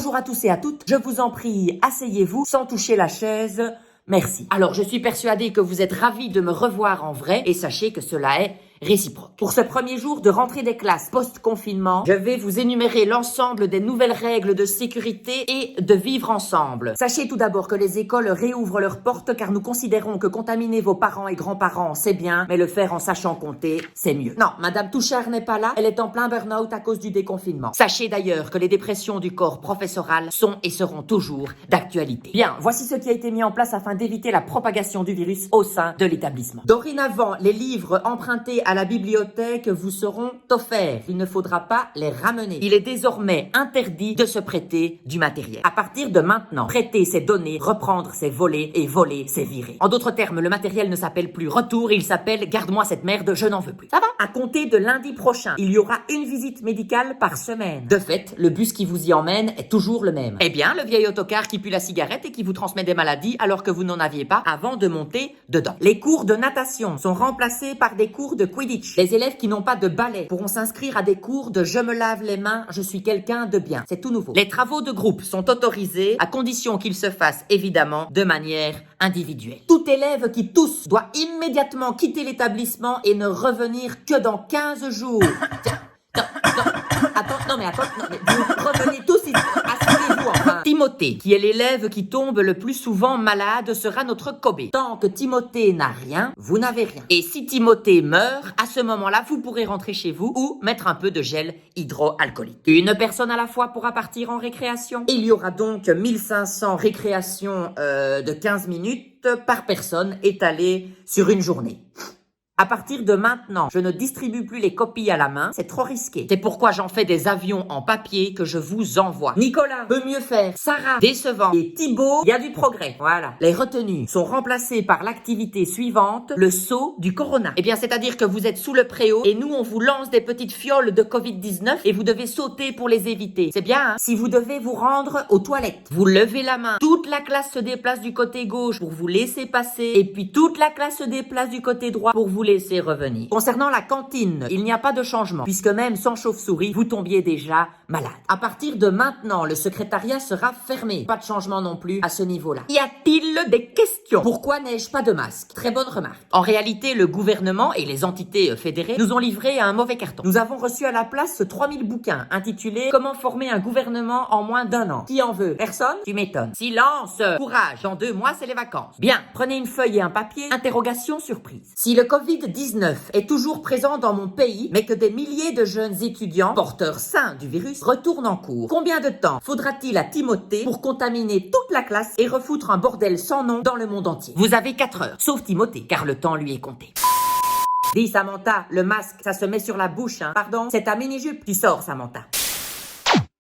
Bonjour à tous et à toutes. Je vous en prie, asseyez-vous sans toucher la chaise. Merci. Alors, je suis persuadée que vous êtes ravis de me revoir en vrai et sachez que cela est réciproque. Pour ce premier jour de rentrée des classes post-confinement, je vais vous énumérer l'ensemble des nouvelles règles de sécurité et de vivre ensemble. Sachez tout d'abord que les écoles réouvrent leurs portes car nous considérons que contaminer vos parents et grands-parents, c'est bien, mais le faire en sachant compter, c'est mieux. Non, Madame Touchard n'est pas là, elle est en plein burn-out à cause du déconfinement. Sachez d'ailleurs que les dépressions du corps professoral sont et seront toujours d'actualité. Bien, voici ce qui a été mis en place afin d'éviter la propagation du virus au sein de l'établissement. Dorénavant, les livres empruntés à la bibliothèque vous seront offerts. Il ne faudra pas les ramener. Il est désormais interdit de se prêter du matériel. À partir de maintenant, prêter c'est donner, reprendre c'est voler et voler c'est virer. En d'autres termes, le matériel ne s'appelle plus retour, il s'appelle garde-moi cette merde, je n'en veux plus. Ça va? À compter de lundi prochain, il y aura une visite médicale par semaine. De fait, le bus qui vous y emmène est toujours le même. Eh bien, le vieil autocar qui pue la cigarette et qui vous transmet des maladies alors que vous n'en aviez pas avant de monter dedans. Les cours de natation sont remplacés par des cours de Quidditch. Les élèves qui n'ont pas de balai pourront s'inscrire à des cours de je me lave les mains, je suis quelqu'un de bien. C'est tout nouveau. Les travaux de groupe sont autorisés à condition qu'ils se fassent évidemment de manière individuelle. Tout élève qui tousse doit immédiatement quitter l'établissement et ne revenir que dans 15 jours. Attends, vous revenez tous ici. Asseyez-vous enfin. Timothée, qui est l'élève qui tombe le plus souvent malade, sera notre Kobe. Tant que Timothée n'a rien, vous n'avez rien. Et si Timothée meurt, à ce moment-là, vous pourrez rentrer chez vous ou mettre un peu de gel hydroalcoolique. Une personne à la fois pourra partir en récréation. Il y aura donc 1500 récréations de 15 minutes par personne étalées sur une journée. À partir de maintenant, je ne distribue plus les copies à la main, c'est trop risqué. C'est pourquoi j'en fais des avions en papier que je vous envoie. Nicolas peut mieux faire, Sarah décevant et Thibaut, il y a du progrès. Voilà. Les retenues sont remplacées par l'activité suivante, le saut du corona. Eh bien, c'est-à-dire que vous êtes sous le préau et nous, on vous lance des petites fioles de Covid-19 et vous devez sauter pour les éviter. C'est bien, hein? Si vous devez vous rendre aux toilettes, vous levez la main. Toute la classe se déplace du côté gauche pour vous laisser passer et puis toute la classe se déplace du côté droit pour vous laisser revenir. Concernant la cantine, il n'y a pas de changement, puisque même sans chauve-souris, vous tombiez déjà malade. À partir de maintenant, le secrétariat sera fermé. Pas de changement non plus à ce niveau-là. Y a-t-il des questions? Pourquoi n'ai-je pas de masque? Très bonne remarque. En réalité, le gouvernement et les entités fédérées nous ont livré un mauvais carton. Nous avons reçu à la place 3000 bouquins intitulés Comment former un gouvernement en moins d'1 an. Qui en veut? Personne? Tu m'étonnes. Silence! Courage! Dans 2 mois, c'est les vacances. Bien, prenez une feuille et un papier. Interrogation surprise. Si le Covid-19 est toujours présent dans mon pays, mais que des milliers de jeunes étudiants, porteurs sains du virus, retournent en cours, combien de temps faudra-t-il à Timothée pour contaminer toute la classe et refoutre un bordel sans nom dans le monde entier? Vous avez 4 heures, sauf Timothée, car le temps lui est compté. Dis Samantha, le masque, ça se met sur la bouche, hein. Pardon, c'est ta mini-jupe. Tu sors, Samantha.